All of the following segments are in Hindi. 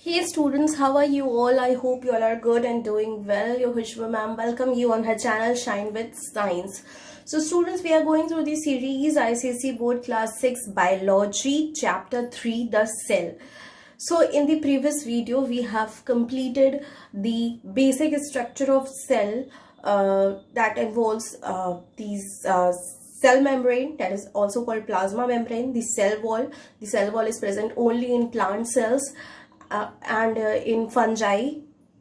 Hey students, how are you all? I hope you all are good and doing well. Your Hushbu ma'am welcome you on her channel Shine with Science. So students, we are going through the series ICSE Board Class 6 Biology Chapter 3 The Cell. So in the previous video we have completed the basic structure of cell that involves these cell membrane, that is also called plasma membrane, the cell wall. The cell wall is present only in plant cells and in fungi,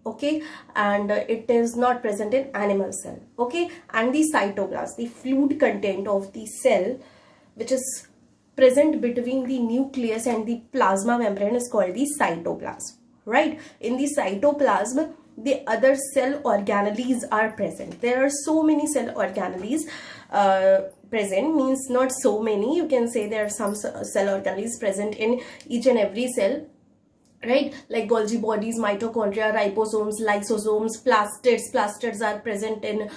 okay, and it is not present in animal cell, okay. And the cytoplasm, the fluid content of the cell which is present between the nucleus and the plasma membrane is called the cytoplasm, right? In the cytoplasm the other cell organelles are present. There are so many cell organelles present, means not so many, you can say there are some cell organelles present in each and every cell, right? Like Golgi bodies, mitochondria, ribosomes, lysosomes, plastids. Plastids are present in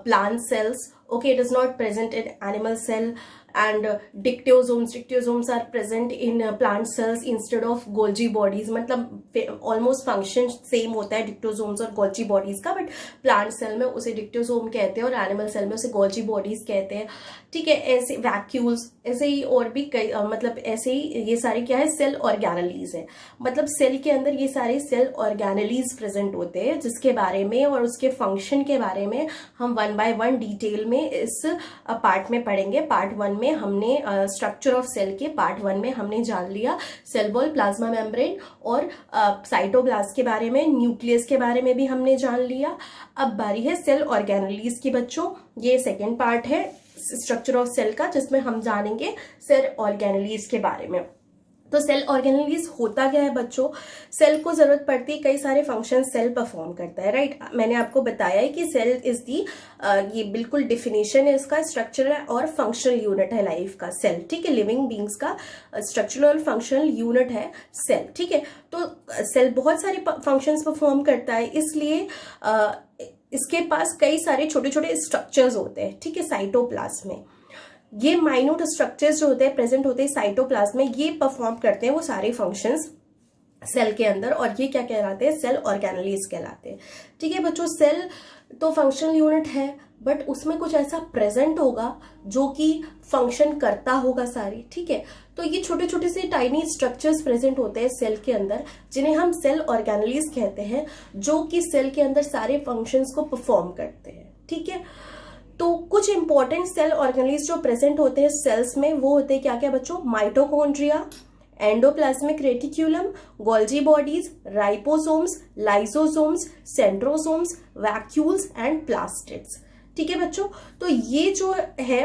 plant cells, okay. It is not present in animal cell. And dictyosomes are present in plant cells instead of Golgi bodies. मतलब almost function same होता है dictyosomes और Golgi bodies का, but plant cell में उसे dictyosome कहते हैं और animal cell में उसे Golgi bodies कहते हैं, ठीक है. ऐसे vacuoles, ऐसे ही और भी कई मतलब ऐसे ही ये सारे क्या है, सेल ऑर्गेनेलीज है. मतलब सेल के अंदर ये सारे सेल ऑर्गेनेलीज प्रेजेंट होते हैं, जिसके बारे में और उसके फंक्शन के बारे में हम वन बाय वन डिटेल में इस पार्ट में पढ़ेंगे. पार्ट 1 में हमने स्ट्रक्चर ऑफ सेल के पार्ट 1 में हमने जान लिया सेल वॉल, प्लाज्मा मेम्ब्रेन और साइटोप्लाज्म के बारे में, न्यूक्लियस के बारे में भी हमने जान लिया. अब बारी है सेल ऑर्गेनेलीज की बच्चों. ये सेकेंड पार्ट है स्ट्रक्चर ऑफ सेल का, जिसमें हम जानेंगे सेल ऑर्गेनेलीज के बारे में. तो सेल ऑर्गेनेलीज होता क्या है बच्चों? सेल को जरूरत पड़ती है, कई सारे फंक्शन सेल परफॉर्म करता है, राइट. मैंने आपको बताया है कि सेल इज दी, ये बिल्कुल डिफिनेशन है इसका, स्ट्रक्चरल और फंक्शनल यूनिट है लाइफ का सेल, ठीक है. लिविंग बींग्स का स्ट्रक्चरल और फंक्शनल यूनिट है सेल, ठीक है. तो सेल बहुत सारे फंक्शंस परफॉर्म करता है, इसलिए इसके पास कई सारे छोटे छोटे स्ट्रक्चर्स होते हैं, ठीक है. साइटोप्लाज्म में ये माइन्यूट स्ट्रक्चर्स जो होते हैं प्रेजेंट होते हैं साइटोप्लाज्म में, ये परफॉर्म करते हैं वो सारे फंक्शंस सेल के अंदर, और ये क्या कहलाते हैं, सेल ऑर्गेनेलीज कहलाते हैं, ठीक है बच्चों. सेल तो फंक्शनल यूनिट है, बट उसमें कुछ ऐसा प्रेजेंट होगा जो कि फंक्शन करता होगा सारी, ठीक है. तो ये छोटे छोटे से टाइनी स्ट्रक्चर्स प्रेजेंट होते हैं सेल के अंदर, जिन्हें हम सेल ऑर्गेनेलीज कहते हैं, जो कि सेल के अंदर सारे फंक्शंस को परफॉर्म करते हैं, ठीक है. तो कुछ इंपॉर्टेंट सेल ऑर्गेनेलीज जो प्रेजेंट होते हैं सेल्स में, वो होते हैं क्या क्या बच्चों? Mitochondria, endoplasmic reticulum, Golgi bodies, ribosomes, lysosomes, centrosomes, vacuoles and plastids, ठीक है बच्चों. तो ये जो है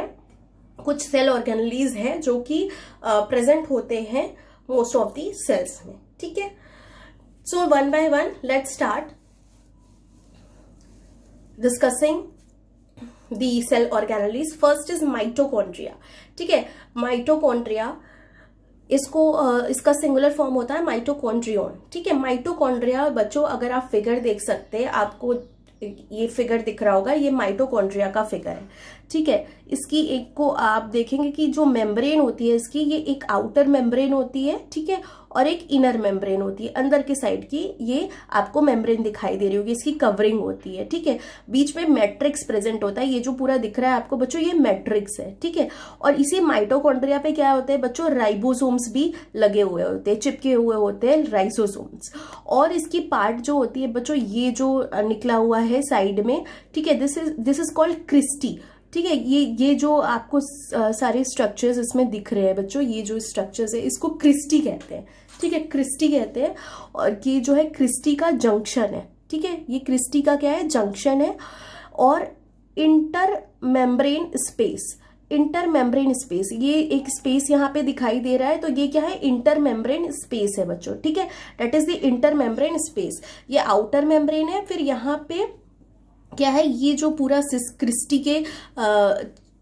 कुछ सेल ऑर्गेनेलीज है जो कि प्रेजेंट होते हैं मोस्ट ऑफ दी सेल्स में, ठीक है. So one by one let's start discussing the cell organelles. First is mitochondria, ठीक है. माइटोकॉन्ड्रिया इसका सिंगुलर फॉर्म होता है माइटोकॉन्ड्रियन, ठीक है. माइटोकॉन्ड्रिया बच्चों, अगर आप फिगर देख सकते हैं, आपको ये फिगर दिख रहा होगा, ये माइटोकॉन्ड्रिया का फिगर है, ठीक है. इसकी एक को आप देखेंगे कि जो मेम्ब्रेन होती है इसकी, ये एक आउटर मेम्ब्रेन होती है, ठीक है, और एक इनर मेम्ब्रेन होती है, अंदर की साइड की ये आपको मेम्ब्रेन दिखाई दे रही होगी, इसकी कवरिंग होती है, ठीक है. बीच में मैट्रिक्स प्रेजेंट होता है, ये जो पूरा दिख रहा है आपको बच्चों ये मैट्रिक्स है, ठीक है. और इसी माइटोकॉन्ड्रिया पे क्या होते हैं बच्चों? राइबोसोम्स भी लगे हुए होते हैं, चिपके हुए होते हैं राइसोसोम्स. और इसकी पार्ट जो होती है बच्चों, ये जो निकला हुआ है साइड में, ठीक है, दिस इज कॉल्ड क्रिस्टी, ठीक है. ये जो आपको सारे स्ट्रक्चर्स इसमें दिख रहे हैं बच्चों, ये जो स्ट्रक्चर्स है इसको क्रिस्टी कहते हैं, ठीक है, क्रिस्टी कहते हैं. और ये जो है क्रिस्टी का जंक्शन है, ठीक है. ये क्रिस्टी का क्या है? जंक्शन है. और inter membrane space, inter membrane space, ये एक स्पेस यहाँ पे दिखाई दे रहा है, तो ये क्या है? इंटर मेम्ब्रेन स्पेस है बच्चों, ठीक है. That is the inter membrane space. ये आउटर मेम्ब्रेन है. फिर यहाँ पे क्या है? ये जो पूरा क्रिस्टी के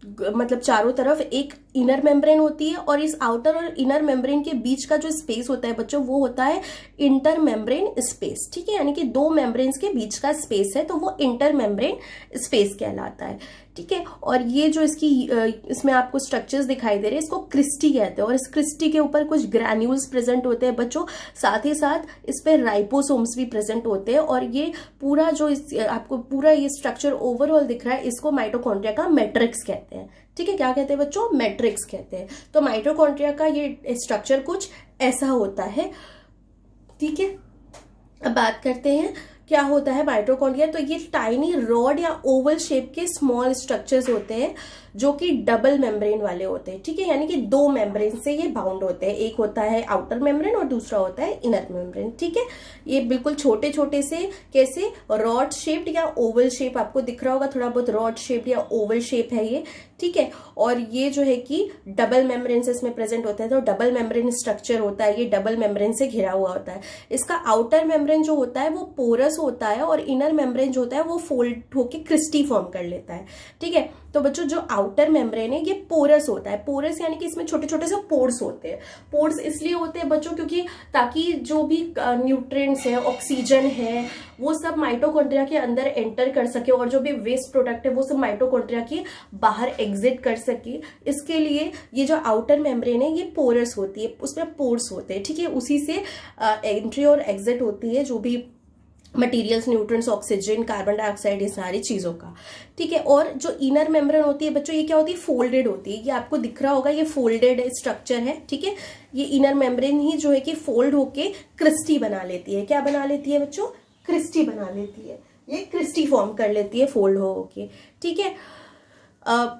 मतलब चारों तरफ एक इनर मेम्ब्रेन होती है, और इस आउटर और इनर मेम्ब्रेन के बीच का जो स्पेस होता है बच्चों, वो होता है इंटर मेम्ब्रेन स्पेस, ठीक है. यानी कि दो मेम्ब्रेन्स के बीच का स्पेस है, तो वो इंटर मेम्ब्रेन स्पेस कहलाता है, ठीक है। और ये जो इसमें आपको स्ट्रक्चर्स दिखाई दे रहे हैं, इसको क्रिस्टी कहते हैं, और इस क्रिस्टी के ऊपर कुछ ग्रैन्यूल्स प्रेजेंट होते हैं बच्चों, साथ ही साथ इस पे राइपोसोम्स भी प्रेजेंट होते हैं। और ये पूरा जो आपको पूरा ये स्ट्रक्चर ओवरऑल दिख रहा है, इसको माइटोकॉन्ड्रिया का मैट्रिक्स कहते हैं, ठीक है। क्या कहते हैं बच्चों? मैट्रिक्स कहते हैं। तो माइटोकॉन्ड्रिया का ये स्ट्रक्चर कुछ ऐसा होता है, ठीक है। अब बात करते हैं क्या होता है माइटोकॉन्ड्रिया। तो ये टाइनी रॉड या ओवल शेप के स्मॉल स्ट्रक्चर्स होते हैं जो कि डबल मेम्ब्रेन वाले होते हैं, ठीक है। यानी कि दो मेम्ब्रेन से ये बाउंड होते हैं, एक होता है आउटर मेम्ब्रेन और दूसरा होता है इनर मेम्ब्रेन, ठीक है। ये बिल्कुल छोटे छोटे से कैसे रॉड शेप्ड या ओवल शेप आपको दिख रहा होगा, थोड़ा बहुत रॉड शेप या ओवल शेप है ये, ठीक है। और ये जो है कि डबल मेम्ब्रेन से इसमें प्रेजेंट होता है, तो डबल मेम्ब्रेन स्ट्रक्चर होता है, ये डबल मेम्ब्रेन से घिरा हुआ होता है। इसका आउटर मेम्ब्रेन जो होता है वो पोरस होता है, और इनर मेम्ब्रेन जो होता है वो फोल्ड होके क्रिस्टी फॉर्म कर लेता है, ठीक है। तो बच्चों जो आउटर मेम्ब्रेन है ये पोरस होता है। पोरस यानी कि इसमें छोटे छोटे से पोर्स होते हैं। पोर्स इसलिए होते हैं बच्चों क्योंकि ताकि जो भी न्यूट्रिएंट्स है, ऑक्सीजन है, वो सब माइटोकॉन्ड्रिया के अंदर एंटर कर सके, और जो भी वेस्ट प्रोडक्ट है वो सब माइटोकॉन्ड्रिया के बाहर एग्जिट कर सके। इसके लिए ये जो आउटर मेम्ब्रेन है ये पोरस होती है, उसमें पोर्स होते हैं, ठीक है। उसी से एंट्री और एग्जिट होती है जो भी materials, nutrients, oxygen, carbon dioxide, ये सारी चीजों का, ठीक है। और जो इनर मेम्ब्रेन होती है बच्चों, ये क्या होती है? फोल्डेड होती है। ये आपको दिख रहा होगा, ये फोल्डेड स्ट्रक्चर है, ठीक है। ये इनर मेम्ब्रेन ही जो है कि फोल्ड होके क्रिस्टी बना लेती है। क्या बना लेती है बच्चों? क्रिस्टी बना लेती है, ये क्रिस्टी फॉर्म कर लेती है फोल्ड होके, ठीक है।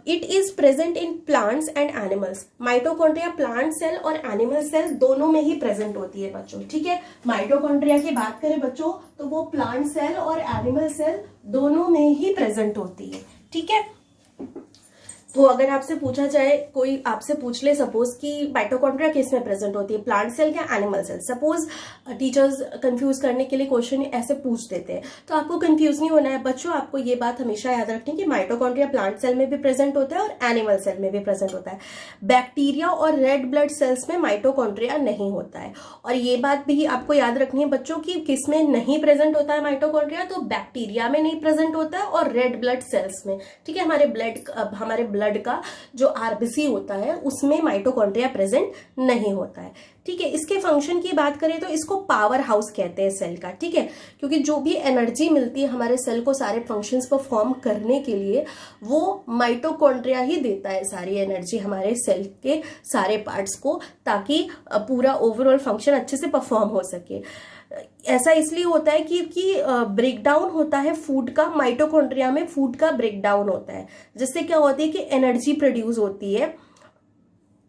It is present in plants and animals. Mitochondria plant cell और एनिमल सेल दोनों में ही प्रेजेंट होती है बच्चों, ठीक है। माइटोकॉन्ड्रिया की बात करें बच्चों तो वो प्लांट सेल और एनिमल सेल दोनों में ही प्रेजेंट होती है, ठीक है। तो अगर आपसे पूछा जाए, कोई आपसे पूछ ले सपोज कि माइटोकॉन्ड्रिया किस में प्रेजेंट होती है, प्लांट सेल या animal cell, suppose teachers confuse करने के लिए क्वेश्चन ऐसे पूछ देते हैं, तो आपको कंफ्यूज नहीं होना है बच्चों। आपको ये बात हमेशा याद रखनी है कि माइटोकॉन्ड्रिया प्लांट सेल में भी प्रेजेंट होता है और एनिमल सेल में भी प्रेजेंट होता है। बैक्टीरिया और रेड ब्लड सेल्स में माइटोकॉन्ड्रिया नहीं होता है। और ये बात भी आपको याद रखनी है बच्चों कि किस में नहीं प्रेजेंट होता है माइटोकॉन्ड्रिया, तो बैक्टीरिया में नहीं प्रेजेंट होता है और रेड ब्लड सेल्स में, ठीक है। हमारे ब्लड का जो आरबीसी होता है उसमें माइटोकॉन्ड्रिया प्रेजेंट नहीं होता है, ठीक है। इसके फंक्शन की बात करें तो इसको पावर हाउस कहते हैं सेल का, ठीक है। क्योंकि जो भी एनर्जी मिलती है हमारे सेल को सारे फंक्शंस परफॉर्म करने के लिए, वो माइटोकॉन्ड्रिया ही देता है सारी एनर्जी हमारे सेल के सारे पार्ट्स को, ताकि पूरा ओवरऑल फंक्शन अच्छे से परफॉर्म हो सके। ऐसा इसलिए होता है कि ब्रेकडाउन होता है फूड का, माइटोकॉन्ड्रिया में फूड का ब्रेकडाउन होता है, जिससे क्या होती है कि एनर्जी प्रोड्यूस होती है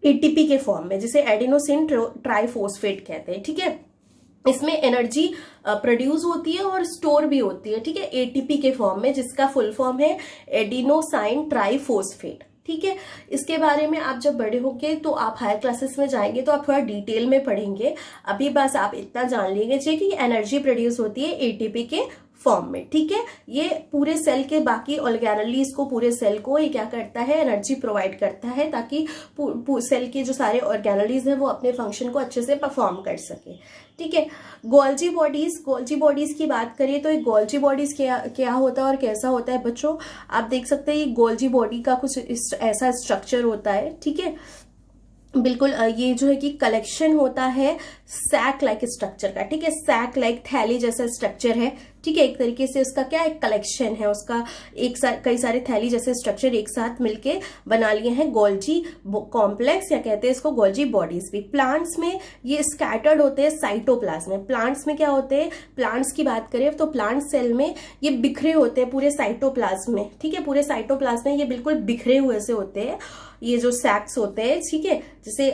एटीपी के फॉर्म में, जिसे एडिनोसिन ट्राइफॉस्फेट कहते हैं, ठीक है। इसमें एनर्जी प्रोड्यूस होती है और स्टोर भी होती है, ठीक है, एटीपी के फॉर्म में, जिसका फुल फॉर्म है एडिनोसाइन ट्राइफॉस्फेट, ठीक है। इसके बारे में आप जब बड़े होंगे तो आप हायर क्लासेस में जाएंगे तो आप थोड़ा डिटेल में पढ़ेंगे। अभी बस आप इतना जान लीजिए कि एनर्जी प्रोड्यूस होती है एटीपी के फॉर्म में, ठीक है। ये पूरे सेल के बाकी ऑर्गेनेलीज को, पूरे सेल को ये क्या करता है? एनर्जी प्रोवाइड करता है, ताकि सेल के जो सारे ऑर्गेनेलीज हैं वो अपने फंक्शन को अच्छे से परफॉर्म कर सके, ठीक है। गोल्जी बॉडीज की बात करें तो ये गोल्जी बॉडीज क्या होता है और कैसा होता है बच्चों, आप देख सकते हैं ये गोल्जी बॉडी का कुछ ऐसा स्ट्रक्चर होता है, ठीक है। बिल्कुल ये जो है कि कलेक्शन होता है सैक लाइक स्ट्रक्चर का, ठीक है। सैक लाइक थैली जैसा स्ट्रक्चर है, ठीक है। एक तरीके से उसका क्या एक कलेक्शन है, उसका कई सारे थैली जैसे स्ट्रक्चर एक साथ मिलके बना लिए हैं गोल्जी कॉम्प्लेक्स, या कहते हैं इसको गोल्जी बॉडीज भी। प्लांट्स में ये स्कैटर्ड होते हैं साइटोप्लाज्म में। प्लांट्स में क्या होते हैं? प्लांट्स की बात करें तो प्लांट सेल में ये बिखरे होते हैं पूरे साइटोप्लाज्म में, ठीक है। पूरे साइटोप्लाज्म में ये बिल्कुल बिखरे हुए से होते हैं, ये जो सैक्स होते हैं, ठीक है। जैसे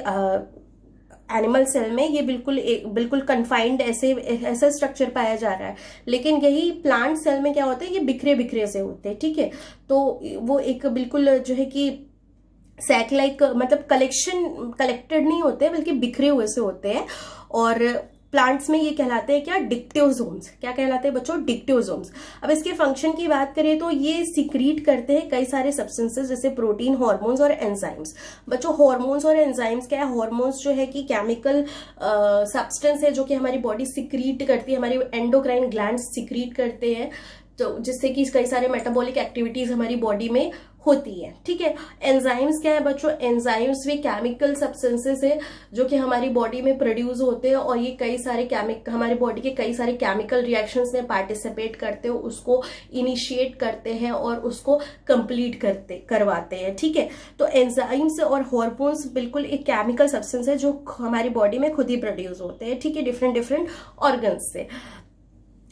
एनिमल सेल में ये बिल्कुल कन्फाइंड ऐसा स्ट्रक्चर पाया जा रहा है, लेकिन यही प्लांट सेल में क्या होता है? ये बिखरे बिखरे से होते हैं, ठीक है। तो वो एक बिल्कुल जो है कि सैक लाइक, मतलब कलेक्टेड नहीं होते बल्कि बिखरे हुए से होते हैं। और प्लांट्स में ये कहलाते हैं क्या? डिक्टियोसोम्स। क्या कहलाते हैं बच्चों? डिक्टियोसोम्स। अब इसके फंक्शन की बात करें तो ये सीक्रीट करते हैं कई सारे सब्सटेंसेस, जैसे प्रोटीन, हार्मोन्स और एंजाइम्स। बच्चों हार्मोन्स और एंजाइम्स क्या है? हार्मोन्स जो है कि केमिकल सब्सटेंस है जो कि हमारी बॉडी सीक्रीट करती है, हमारी एंडोक्राइन ग्लैंड्स सीक्रीट करते हैं, तो जिससे कि कई सारे मेटाबॉलिक एक्टिविटीज हमारी बॉडी में होती है। ठीक है, एंजाइम्स क्या है बच्चों? एंजाइम्स भी केमिकल सब्सटेंसेस है जो कि हमारी बॉडी में प्रोड्यूस होते हैं, और ये कई सारे हमारे बॉडी के कई सारे केमिकल रिएक्शंस में पार्टिसिपेट करते हैं, उसको इनिशिएट करते हैं और उसको कंप्लीट करवाते हैं। ठीक है, तो एंजाइम्स और हार्मोन्स बिल्कुल एक केमिकल सब्सटेंस है जो हमारी बॉडी में खुद ही प्रोड्यूस होते हैं। ठीक है, डिफरेंट ऑर्गन्स से।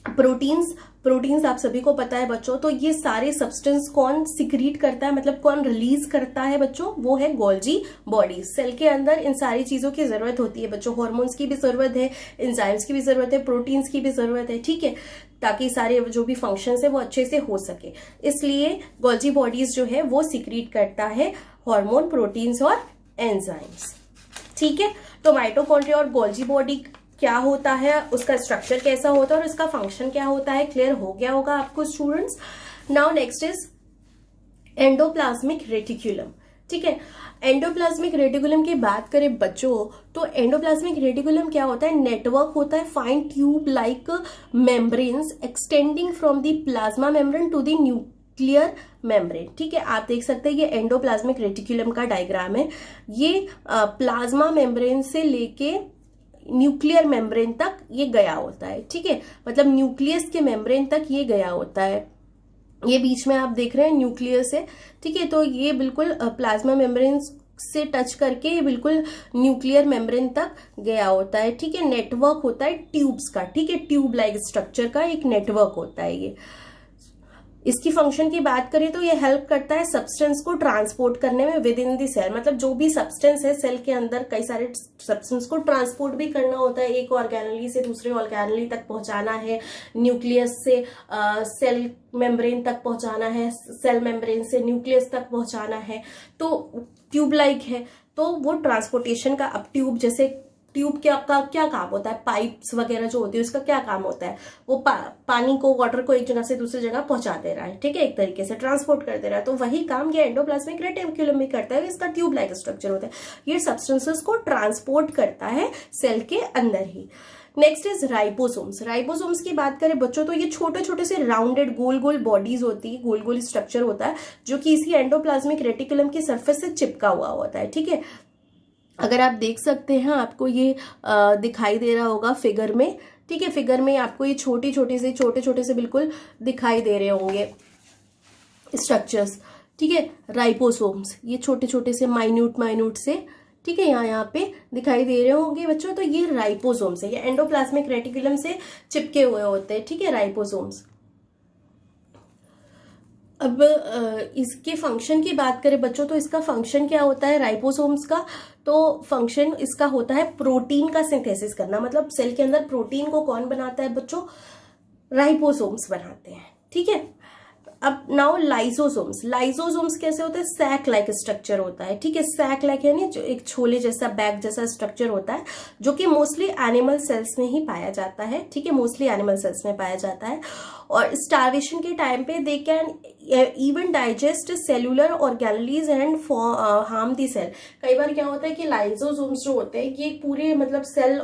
प्रोटीन्स आप सभी को पता है बच्चों, तो ये सारे सब्सटेंस कौन सिक्रीट करता है, मतलब कौन रिलीज करता है बच्चों? वो है गोल्जी बॉडी। सेल के अंदर इन सारी चीजों की जरूरत होती है बच्चों, हार्मोन्स की भी जरूरत है, एंजाइम्स की भी जरूरत है, प्रोटीन्स की भी जरूरत है। ठीक है, ताकि सारे जो भी फंक्शंस है वो अच्छे से हो सके, इसलिए गोल्जी बॉडीज जो है वो सिक्रीट करता है हार्मोन, प्रोटीन्स और एंजाइम्स। ठीक है, तो माइटोकॉन्ड्रिया और गोल्जी बॉडी क्या होता है, उसका स्ट्रक्चर कैसा होता है और उसका फंक्शन क्या होता है, क्लियर हो गया होगा आपको students. Now next is endoplasmic reticulum. ठीक है, एंडोप्लाज्मिक रेटिकुलम की बात करें बच्चों, तो एंडोप्लाज्मिक रेटिकुलम क्या होता है? नेटवर्क होता है fine tube like membranes extending from the plasma membrane to the nuclear membrane. ठीक है, आप देख सकते हैं ये एंडोप्लाज्मिक रेटिकुलम का डायग्राम है। ये प्लाज्मा मेम्ब्रेन से लेके न्यूक्लियर मेम्ब्रेन तक ये गया होता है। ठीक है, मतलब न्यूक्लियस के मेम्ब्रेन तक ये गया होता है। ये बीच में आप देख रहे हैं न्यूक्लियस है। ठीक है, तो ये बिल्कुल प्लाज्मा मेम्ब्रेन से टच करके ये बिल्कुल न्यूक्लियर मेम्ब्रेन तक गया होता है। ठीक है, नेटवर्क होता है ट्यूब्स का। ठीक है, ट्यूब लाइक स्ट्रक्चर का एक नेटवर्क होता है ये। इसकी फंक्शन की बात करें तो ये हेल्प करता है सब्सटेंस को ट्रांसपोर्ट करने में विद इन द सेल, मतलब जो भी सब्सटेंस है सेल के अंदर कई सारे सब्सटेंस को ट्रांसपोर्ट भी करना होता है, एक ऑर्गेनेली से दूसरे ऑर्गेनेली तक पहुंचाना है, न्यूक्लियस से सेल मेम्ब्रेन तक पहुंचाना है, सेल मेम्ब्रेन से न्यूक्लियस तक पहुंचाना है, तो ट्यूब लाइक है, तो वो ट्रांसपोर्टेशन का। अब ट्यूब का क्या काम होता है? पाइप्स वगैरह जो होती है उसका क्या काम होता है? वो पानी को, वाटर को एक जगह से दूसरी जगह पहुंचा दे रहा है। ठीक है, एक तरीके से ट्रांसपोर्ट कर दे रहा है, तो वही काम ये एंडोप्लाज्मिक रेटिकुलम भी करता है। इसका ट्यूब लाइक स्ट्रक्चर होता है, ये सब्सटेंसेस को ट्रांसपोर्ट करता है सेल के अंदर ही। Next is ribosomes. राइबोसोम्स की बात करें बच्चों, तो ये छोटे छोटे से राउंडेड गोल गोल बॉडीज होती है, गोल गोल स्ट्रक्चर होता है जो कि इसी एंडोप्लाज्मिक रेटिकुलम की सरफेस से चिपका हुआ होता है। ठीक है, अगर आप देख सकते हैं, आपको ये दिखाई दे रहा होगा फिगर में। ठीक है, फिगर में आपको ये छोटे छोटे से बिल्कुल दिखाई दे रहे होंगे स्ट्रक्चर्स। ठीक है, राइबोसोम्स ये छोटे छोटे से माइन्यूट से, ठीक है, यहाँ पे दिखाई दे रहे होंगे बच्चों, तो ये राइबोसोम्स है, ये एंडोप्लाज्मिक रेटिकुलम से चिपके हुए होते हैं। ठीक है, राइबोसोम्स। अब इसके फंक्शन की बात करें बच्चों, तो इसका फंक्शन क्या होता है राइबोसोम्स का? तो फंक्शन इसका होता है प्रोटीन का सिंथेसिस करना, मतलब सेल के अंदर प्रोटीन को कौन बनाता है बच्चों? राइबोसोम्स बनाते हैं। ठीक है, अब नाउ लाइसोसोम्स कैसे होते हैं? सैक लाइक स्ट्रक्चर होता है। ठीक है, सैक लाइक यानी जो एक छोले जैसा, बैग जैसा स्ट्रक्चर होता है, जो कि मोस्टली एनिमल सेल्स में ही पाया जाता है। ठीक है, मोस्टली एनिमल सेल्स में पाया जाता है, और स्टार्वेशन के टाइम पे they can even digest cellular organelles and harm the cell. कई बार क्या होता है कि लाइसोसोम्स जो होते हैं ये पूरे, मतलब सेल,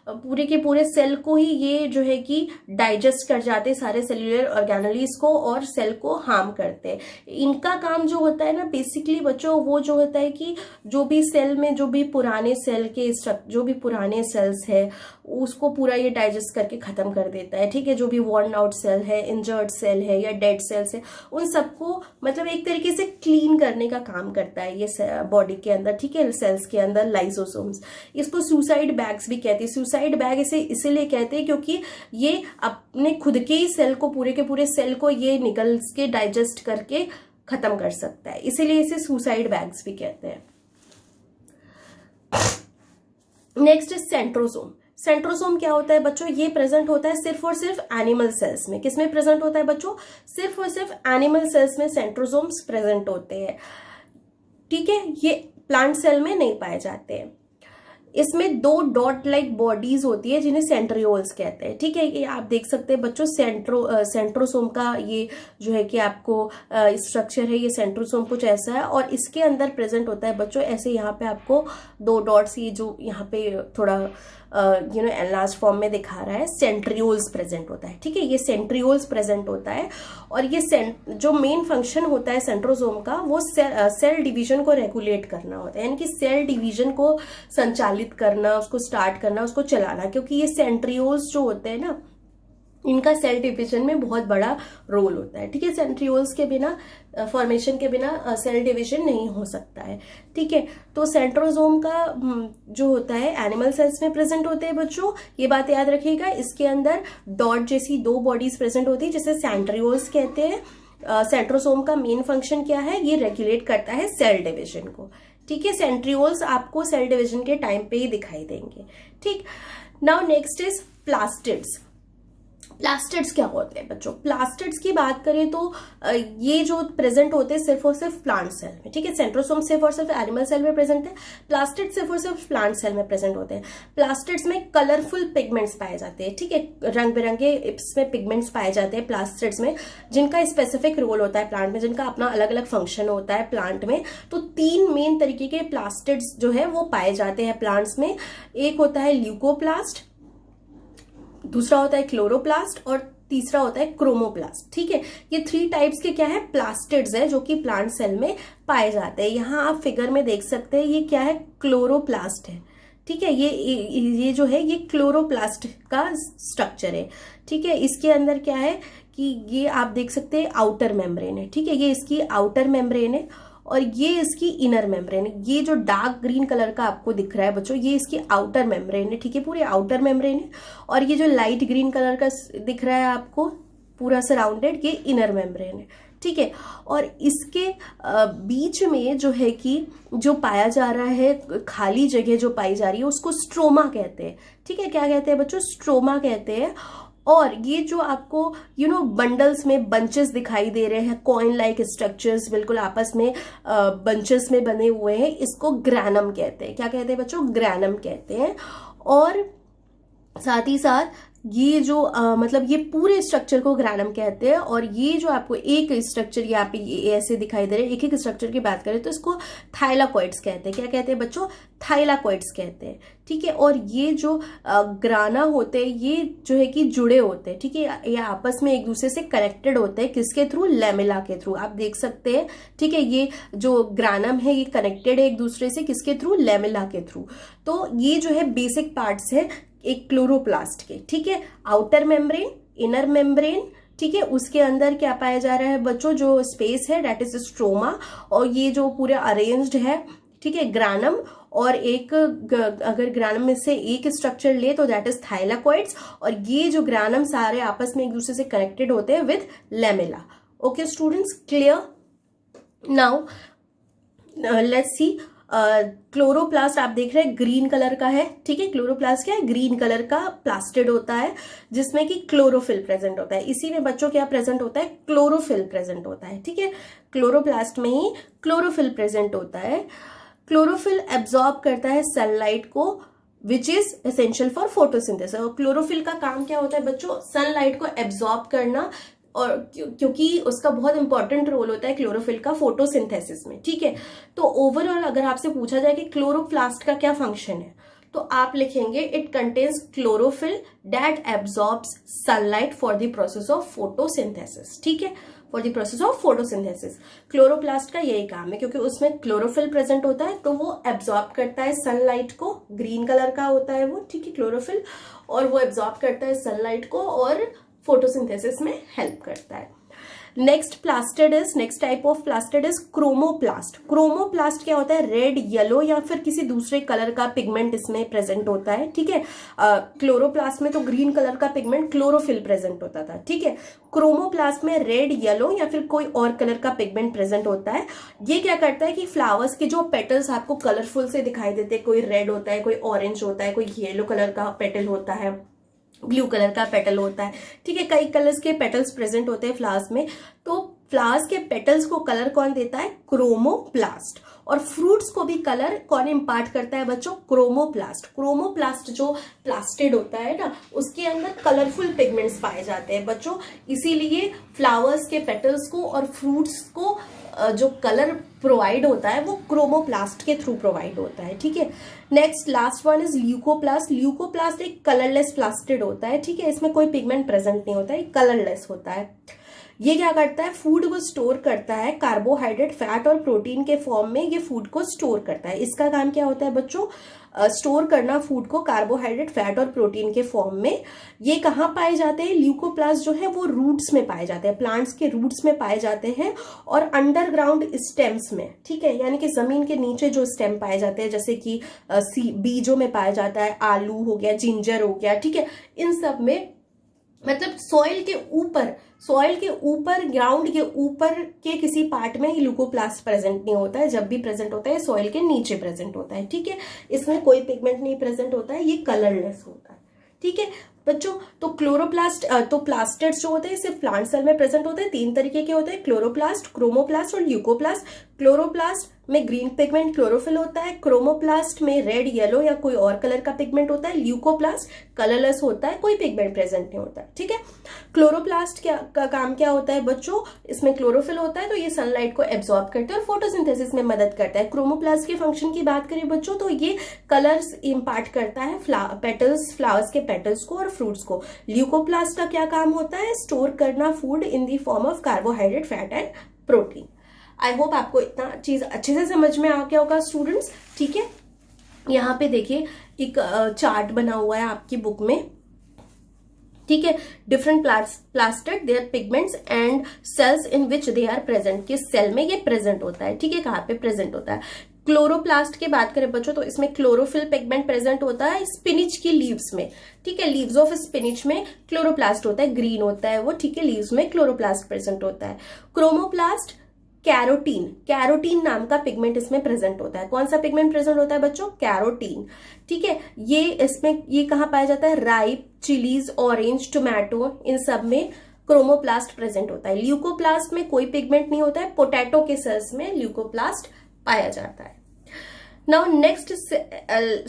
पूरे के पूरे सेल को ही ये जो है कि डाइजेस्ट कर जाते हैं, सारे सेल्यूलर ऑर्गेनेलीज को, और सेल को हार्म करते हैं। इनका काम जो होता है ना बेसिकली बच्चों, वो जो होता है कि जो भी सेल में जो भी पुराने सेल के जो भी पुराने सेल्स है उसको पूरा ये डाइजेस्ट करके खत्म कर देता है। ठीक है, जो भी वर्न आउट सेल है, इंजर्ड सेल है या डेड सेल्स है, उन सबको मतलब एक तरीके से क्लीन करने का काम करता है ये बॉडी के अंदर। ठीक है, सेल्स के अंदर लाइसोसोम्स। इसको सुसाइड बैग्स भी कहते हैं। सुसाइड बैग इसे इसीलिए कहते हैं क्योंकि ये अपने खुद के ही सेल को, पूरे के पूरे सेल को ये निगल के डाइजेस्ट करके खत्म कर सकता है, इसीलिए इसे सुसाइड बैग्स भी कहते हैं। Next is centrosome. सेंट्रोसोम क्या होता है बच्चों? ये प्रेजेंट होता है सिर्फ और सिर्फ एनिमल सेल्स में। किसमें प्रेजेंट होता है बच्चों? सिर्फ और सिर्फ एनिमल सेल्स में सेंट्रोसोम्स प्रेजेंट होते हैं। ठीक है, ये प्लांट सेल में नहीं पाए जाते हैं। इसमें 2 डॉट लाइक बॉडीज होती है जिन्हें सेंट्रियोल्स कहते हैं। ठीक है, ये आप देख सकते हैं बच्चों, सेंट्रोसोम का ये जो है कि आपको स्ट्रक्चर है, ये सेंट्रोसोम कुछ ऐसा है, और इसके अंदर प्रेजेंट होता है बच्चों ऐसे, यहाँ पे आपको 2 डॉट्स, ये जो यहाँ पे थोड़ा एनलार्ज फॉर्म में दिखा रहा है, सेंट्रियोल्स प्रेजेंट होता है। ठीक है, ये सेंट्रियोल्स प्रेजेंट होता है और ये जो मेन फंक्शन होता है सेंट्रोसोम का वो सेल डिवीजन को रेगुलेट करना होता है, यानी कि सेल डिवीजन को संचालित करना, उसको स्टार्ट करना, उसको चलाना, क्योंकि ये सेंट्रियोल्स जो होते हैं ना, इनका सेल डिवीजन में बहुत बड़ा रोल होता है। ठीक है, सेंट्रियोल्स के बिना, फॉर्मेशन के बिना सेल डिवीजन नहीं हो सकता है। ठीक है, तो सेंट्रोसोम का जो होता है एनिमल सेल्स में प्रेजेंट होते हैं बच्चों, ये बात याद रखिएगा। इसके अंदर डॉट जैसी 2 बॉडीज प्रेजेंट होती है जिसे सेंट्रियोल्स कहते हैं। सेंट्रोसोम का मेन फंक्शन क्या है, ये रेगुलेट करता है सेल डिवीजन को। ठीक है, सेंट्रियोल्स आपको सेल डिवीजन के टाइम पे ही दिखाई देंगे। ठीक, now next is plastids. Plastids क्या होते हैं बच्चों? प्लास्टिड्स की बात करें तो ये जो प्रेजेंट होते हैं सिर्फ और सिर्फ प्लांट सेल में। ठीक है, सेंट्रोसोम सिर्फ और सिर्फ एनिमल सेल में प्रेजेंट है, प्लास्टिड सिर्फ और सिर्फ प्लांट सेल में प्रेजेंट होते हैं। प्लास्टिड्स में कलरफुल पिगमेंट्स पाए जाते हैं। ठीक है, रंग बिरंगे इसमें पिगमेंट्स पाए जाते हैं प्लास्टिड्स में, जिनका स्पेसिफिक रोल होता है प्लांट में, जिनका अपना अलग अलग फंक्शन होता है प्लांट में। तो 3 मेन तरीके के प्लास्टिड्स जो है वो पाए जाते हैं प्लांट्स में। एक होता है ल्यूकोप्लास्ट, दूसरा होता है क्लोरोप्लास्ट और तीसरा होता है क्रोमोप्लास्ट। ठीक है, ये 3 टाइप्स के क्या है, प्लास्टिड्स है जो कि प्लांट सेल में पाए जाते हैं। यहाँ आप फिगर में देख सकते हैं, ये क्या है, क्लोरोप्लास्ट है। ठीक है, ये जो है ये क्लोरोप्लास्ट का स्ट्रक्चर है। ठीक है, इसके अंदर क्या है कि ये आप देख सकते हैं आउटर मेम्ब्रेन है। ठीक है, ये इसकी आउटर मेम्ब्रेन है और ये इसकी इनर मेम्ब्रेन है। ये जो डार्क ग्रीन कलर का आपको दिख रहा है बच्चों, ये इसकी आउटर मेम्ब्रेन है। ठीक है, पूरे आउटर मेम्ब्रेन है। और ये जो लाइट ग्रीन कलर का दिख रहा है आपको पूरा सराउंडेड, ये इनर मेम्ब्रेन है। ठीक है, और इसके बीच में जो है कि जो पाया जा रहा है, खाली जगह जो पाई जा रही है उसको स्ट्रोमा कहते हैं। ठीक है, क्या कहते हैं बच्चों, स्ट्रोमा कहते हैं। और ये जो आपको बंडल्स में बंचेस दिखाई दे रहे हैं, कॉइन लाइक स्ट्रक्चर्स बिल्कुल आपस में बंचेस में बने हुए हैं, इसको ग्रैनम कहते हैं। क्या कहते हैं बच्चों, ग्रैनम कहते हैं। और साथ ही साथ ये जो मतलब ये पूरे स्ट्रक्चर को ग्रैनम कहते हैं। और ये जो आपको एक स्ट्रक्चर यहाँ पे ये ऐसे दिखाई दे रहे हैं, एक एक स्ट्रक्चर की बात करें तो इसको थाइलाकॉइड्स कहते हैं। क्या कहते हैं बच्चों, थाइलाकॉइड्स कहते हैं। ठीक है, और ये जो ग्राना होते हैं ये जो है कि जुड़े होते हैं। ठीक है, ये आपस में एक दूसरे से कनेक्टेड होते हैं, किसके थ्रू, लेमिला के थ्रू। आप देख सकते हैं। ठीक है, ये जो ग्रानम है ये कनेक्टेड है एक दूसरे से, किसके थ्रू, लेमिला के थ्रू। तो ये जो है बेसिक पार्ट्स है एक क्लोरोप्लास्ट के। ठीक है, आउटर मेम्ब्रेन, इनर मेम्ब्रेन। ठीक है, उसके अंदर क्या पाया जा रहा है बच्चों, जो स्पेस है डेट इज स्ट्रोमा। और ये जो पूरा अरेंज्ड है, ठीक है, ग्रानम। और एक अगर ग्रानम में से एक स्ट्रक्चर ले तो दैट इज थाइलाकॉइड्स। और ये जो ग्रानम सारे आपस में एक दूसरे से कनेक्टेड होते हैं with lamella. Okay students, clear? Now let's see, chloroplast आप देख रहे हैं ग्रीन कलर का है। ठीक है, क्लोरोप्लास्ट क्या है, ग्रीन कलर का प्लास्टिड होता है जिसमें कि क्लोरोफिल प्रेजेंट होता है। इसी में बच्चों क्या प्रेजेंट होता है, क्लोरोफिल प्रेजेंट होता है। ठीक है, क्लोरोप्लास्ट में ही क्लोरोफिल प्रेजेंट होता है। क्लोरोफिल एब्जॉर्ब करता है सनलाइट को, which is essential for photosynthesis. और क्लोरोफिल का काम क्या होता है बच्चों, सनलाइट को एब्जॉर्ब करना, और क्योंकि उसका बहुत इंपॉर्टेंट रोल होता है क्लोरोफिल का फोटोसिंथेसिस में। ठीक है, तो ओवरऑल अगर आपसे पूछा जाए कि क्लोरोप्लास्ट का क्या फंक्शन है, तो आप लिखेंगे it contains chlorophyll that absorbs sunlight for the process of photosynthesis. ठीक है, for the process of photosynthesis chloroplast का यही काम है, क्योंकि उसमें क्लोरोफिल प्रेजेंट होता है तो वो एब्जॉर्ब करता है सनलाइट को। ग्रीन कलर का होता है वो, ठीक है, क्लोरोफिल, और वो एब्जॉर्ब करता है सनलाइट को और फोटोसिंथेसिस में हेल्प करता है। Next type of plastid is chromoplast. Chromoplast क्या होता है, रेड, येलो या फिर किसी दूसरे कलर का पिगमेंट इसमें प्रेजेंट होता है। ठीक है, क्लोरोप्लास्ट में तो ग्रीन कलर का पिगमेंट क्लोरोफिल प्रेजेंट होता था। ठीक है, क्रोमोप्लास्ट में रेड, येलो या फिर कोई और कलर का पिगमेंट प्रेजेंट होता है। ये क्या करता है कि फ्लावर्स के जो पेटल्स आपको कलरफुल से दिखाई देते हैं, कोई रेड होता है, कोई ऑरेंज होता है, कोई येलो कलर का पेटल होता है, ब्लू कलर का पेटल होता है। ठीक है, कई कलर्स के पेटल्स प्रेजेंट होते हैं फ्लावर्स में। तो फ्लावर्स के पेटल्स को कलर कौन देता है, क्रोमोप्लास्ट। और फ्रूट्स को भी कलर कौन इम्पार्ट करता है बच्चों, क्रोमोप्लास्ट। क्रोमोप्लास्ट जो प्लास्टिड होता है ना, उसके अंदर कलरफुल पिगमेंट्स पाए जाते हैं बच्चों। इसीलिए फ्लावर्स के पेटल्स को और फ्रूट्स को जो कलर प्रोवाइड होता है वो क्रोमोप्लास्ट के थ्रू प्रोवाइड होता है, ठीक है। Next last one is leucoplast. Leucoplast एक कलरलेस प्लास्टिड होता है, ठीक है, इसमें कोई पिगमेंट प्रेजेंट नहीं होता है, कलरलेस होता है। ये क्या करता है, फूड को स्टोर करता है, कार्बोहाइड्रेट, फैट और प्रोटीन के फॉर्म में ये फूड को स्टोर करता है। इसका काम क्या होता है बच्चों, स्टोर करना फूड को कार्बोहाइड्रेट, फैट और प्रोटीन के फॉर्म में। ये कहाँ पाए जाते हैं, ल्यूकोप्लास्ट जो है वो रूट्स में पाए जाते हैं, प्लांट्स के रूट्स में पाए जाते हैं और अंडरग्राउंड स्टेम्स में, ठीक है, यानी कि जमीन के नीचे जो स्टेम पाए जाते हैं, जैसे कि बीजों में पाया जाता है, आलू हो गया, जिंजर हो गया, ठीक है, इन सब में, मतलब सॉइल के ऊपर ग्राउंड के ऊपर के किसी पार्ट में ल्यूकोप्लास्ट प्रेजेंट नहीं होता है। जब भी प्रेजेंट होता है सॉइल के नीचे प्रेजेंट होता है, ठीक है। इसमें कोई पिगमेंट नहीं प्रेजेंट होता है, ये कलरलेस होता है, ठीक है बच्चों। तो क्लोरोप्लास्ट, तो प्लास्टिड्स जो होते हैं सिर्फ प्लांट सेल में प्रेजेंट होते हैं। 3 तरीके के होते हैं, क्लोरोप्लास्ट, क्रोमोप्लास्ट और ल्यूकोप्लास्ट। क्लोरोप्लास्ट में ग्रीन पिगमेंट क्लोरोफिल होता है, क्रोमोप्लास्ट में रेड, येलो या कोई और कलर का पिगमेंट होता है, ल्यूकोप्लास्ट कलरलेस होता है, कोई पिगमेंट प्रेजेंट नहीं होता है, ठीक है। क्लोरोप्लास्ट का काम क्या होता है बच्चों, इसमें क्लोरोफिल होता है, तो ये सनलाइट को एब्जॉर्ब करता है और फोटोसिंथेसिस में मदद करता है। क्रोमोप्लास्ट के फंक्शन की बात करें बच्चों तो ये कलर्स इम्पार्ट करता है फ्लावर्स के पेटल्स को और फ्रूट्स को। ल्यूकोप्लास्ट का क्या काम होता है, स्टोर करना food in the form of carbohydrate, fat and protein. I hope आपको इतना चीज अच्छे से समझ में आ गया होगा स्टूडेंट्स, ठीक है। यहाँ पे देखिए एक चार्ट बना हुआ है आपकी बुक में, ठीक है। Different plastid there pigments and cells in which they are present, किस सेल में ये प्रेजेंट होता है, ठीक है, कहाँ पे प्रेजेंट होता है। क्लोरोप्लास्ट की बात करें बच्चों तो इसमें क्लोरोफिल पिगमेंट प्रेजेंट होता है स्पिनिच की लीव्स में, ठीक है, लीव्स ऑफ स्पिनिच में क्लोरोप्लास्ट होता है, ग्रीन होता है वो, ठीक है, लीव्स में क्लोरोप्लास्ट प्रेजेंट होता है। क्रोमोप्लास्ट कैरोटीन नाम का पिगमेंट इसमें प्रेजेंट होता है। कौन सा पिगमेंट प्रेजेंट होता है बच्चों, कैरोटीन, ठीक है। ये कहाँ पाया जाता है, राइप, चिलीज, ऑरेंज, टोमेटो, इन सब में क्रोमोप्लास्ट प्रेजेंट होता है। ल्यूकोप्लास्ट में कोई पिगमेंट नहीं होता है, पोटैटो के सेल्स में ल्यूकोप्लास्ट पाया जाता है। Now next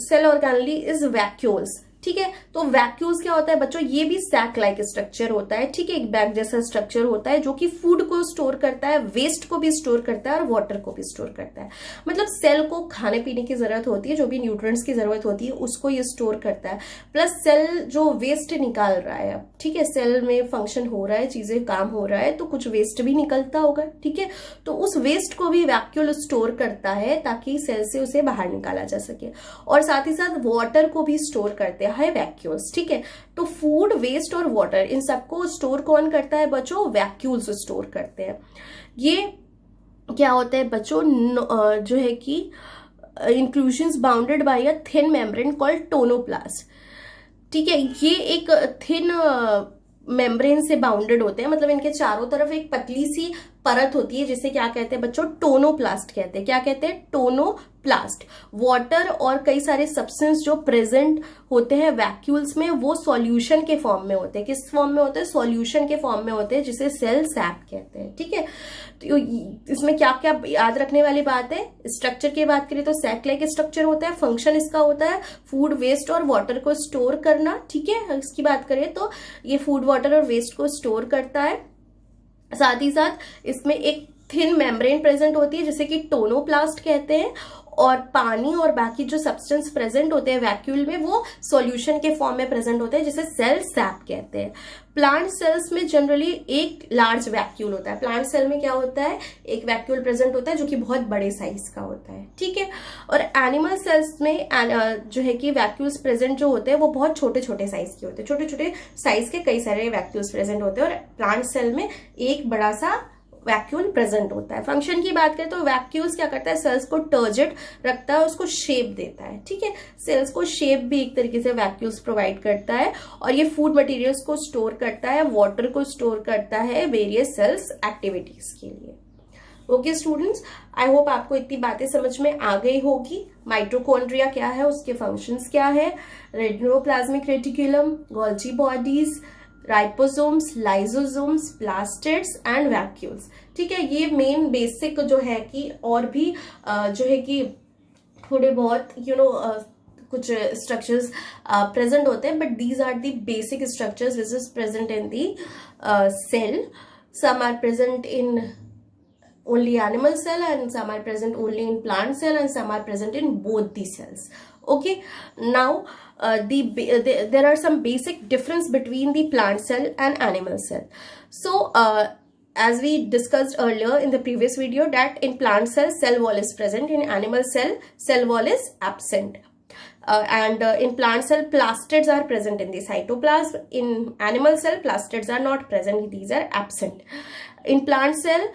cell organelle is vacuoles, ठीक है। तो वैक्यूल्स क्या होता है बच्चों, ये भी सैक लाइक स्ट्रक्चर होता है, ठीक है, एक बैग जैसा स्ट्रक्चर होता है जो कि फूड को स्टोर करता है, वेस्ट को भी स्टोर करता है और वाटर को भी स्टोर करता है। मतलब सेल को खाने पीने की जरूरत होती है, जो भी न्यूट्रिएंट्स की जरूरत होती है उसको ये स्टोर करता है, प्लस सेल जो वेस्ट निकाल रहा है, ठीक है, सेल में फंक्शन हो रहा है, चीजें काम हो रहा है तो कुछ वेस्ट भी निकलता होगा, ठीक है, तो उस वेस्ट को भी वैक्यूल स्टोर करता है ताकि सेल से उसे बाहर निकाला जा सके, और साथ ही साथ वाटर को भी स्टोर करते हैं है वैक्यूल्स, ठीक है। तो फूड, वेस्ट और वाटर इन सबको स्टोर कौन करता है बच्चों, वैक्यूल्स स्टोर करते हैं। ये क्या होता है बच्चों, जो है कि inclusions bounded by a thin membrane called tonoplast, ठीक है। ये एक थिन मेम्ब्रेन से बाउंडेड होते हैं, मतलब इनके चारों तरफ एक पतली सी परत होती है जिसे क्या कहते हैं बच्चों, टोनोप्लास्ट कहते हैं। क्या कहते हैं, टोनोप्लास्ट। वाटर और कई सारे सब्सटेंस जो प्रेजेंट होते हैं वैक्यूल्स में वो सॉल्यूशन के फॉर्म में होते हैं। किस फॉर्म में होते हैं, सॉल्यूशन के फॉर्म में होते हैं, जिसे सेल सैप कहते हैं, ठीक है। तो इसमें क्या क्या याद रखने वाली बात है, स्ट्रक्चर की बात करें तो सैक लाइक स्ट्रक्चर होता है, फंक्शन इसका होता है फूड, वेस्ट और वाटर को स्टोर करना, ठीक है। इसकी बात करें तो ये फूड, वाटर और वेस्ट को स्टोर करता है। साथ ही साथ इसमें एक थिन मेम्ब्रेन प्रेजेंट होती है जिसे कि टोनोप्लास्ट कहते हैं, और पानी और बाकी जो सब्सटेंस प्रेजेंट होते हैं वैक्यूल में वो सॉल्यूशन के फॉर्म में प्रेजेंट होते हैं जिसे सेल सैप कहते हैं। प्लांट सेल्स में जनरली एक लार्ज वैक्यूल होता है। प्लांट सेल में क्या होता है, एक वैक्यूल प्रेजेंट होता है जो कि बहुत बड़े साइज का होता है, ठीक है। और एनिमल सेल्स में जो है कि वैक्यूल्स प्रेजेंट जो होते हैं वो बहुत छोटे छोटे साइज के होते हैं, छोटे छोटे साइज के कई सारे वैक्यूल्स प्रेजेंट होते हैं, और प्लांट सेल में एक बड़ा सा वैक्यूल प्रेजेंट होता है। फंक्शन की बात करें तो वैक्यूल्स क्या करता है, सेल्स को टर्जिड रखता है, उसको शेप देता है, ठीक है। सेल्स को शेप भी एक तरीके से वैक्यूल्स प्रोवाइड करता है, और ये फूड मटेरियल्स को स्टोर करता है, वाटर को स्टोर करता है वेरियस सेल्स एक्टिविटीज के लिए। ओके स्टूडेंट्स, आई होप आपको इतनी बातें समझ में आ गई होगी। माइटोकॉन्ड्रिया क्या है, उसके फंक्शंस क्या है, endoplasmic reticulum, Golgi bodies, ribosomes, lysosomes, plastids and vacuoles, ठीक है। ये मेन बेसिक जो है कि और भी जो है कि थोड़े बहुत कुछ स्ट्रक्चर्स प्रेजेंट होते हैं, but these are the basic structures which is present in the cell. Some are present in only animal cell, and some are present only in plant cell, and some are present in both the cells. Okay, now there are some basic difference between the plant cell and animal cell. So as we discussed earlier in the previous video, that in plant cell wall is present, in animal cell wall is absent. And in plant cell, plastids are present in the cytoplasm. In animal cell, plastids are not present, these are absent. In plant cell,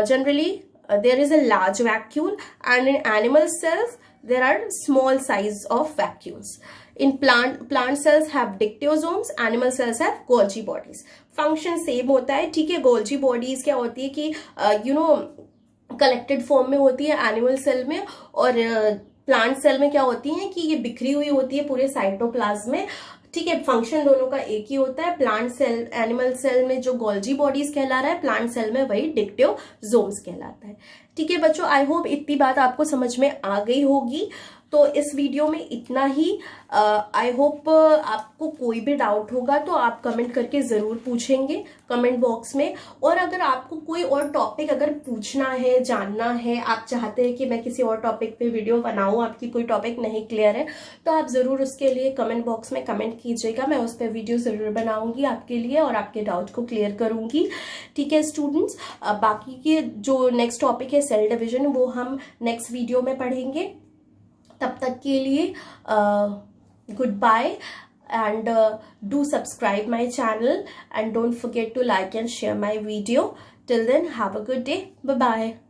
generally there is a large vacuole, and in animal cells there are small size of vacuoles. In plant cells have dictyosomes, animal cells have Golgi bodies. Function same होता है, ठीक है. गोल्जी बॉडीज क्या होती है कि कलेक्टेड फॉर्म में होती है एनिमल सेल में, और प्लांट सेल में क्या होती है कि ये बिखरी हुई होती है पूरे साइटोप्लाज्म में, ठीक है. फंक्शन दोनों का एक ही होता है. प्लांट सेल, एनिमल सेल में जो गोल्जी बॉडीज कहला रहा है, प्लांट सेल में वही डिक्टियोजोम्स कहलाता है. ठीक है बच्चों, आई होप इतनी बात आपको समझ में आ गई होगी. तो इस वीडियो में इतना ही. आई होप आपको कोई भी डाउट होगा तो आप कमेंट करके ज़रूर पूछेंगे कमेंट बॉक्स में. और अगर आपको कोई और टॉपिक अगर पूछना है, जानना है, आप चाहते हैं कि मैं किसी और टॉपिक पे वीडियो बनाऊं, आपकी कोई टॉपिक नहीं क्लियर है, तो आप ज़रूर उसके लिए कमेंट बॉक्स में कमेंट कीजिएगा. मैं उस पर वीडियो ज़रूर बनाऊंगी आपके लिए और आपके डाउट को क्लियर करूंगी. ठीक है स्टूडेंट्स, बाकी के जो नेक्स्ट टॉपिक है सेल डिविजन, वो हम नेक्स्ट वीडियो में पढ़ेंगे. तब तक के लिए good bye, and do subscribe my channel, and don't forget to like and share my video. Till then, have a good day. Bye bye.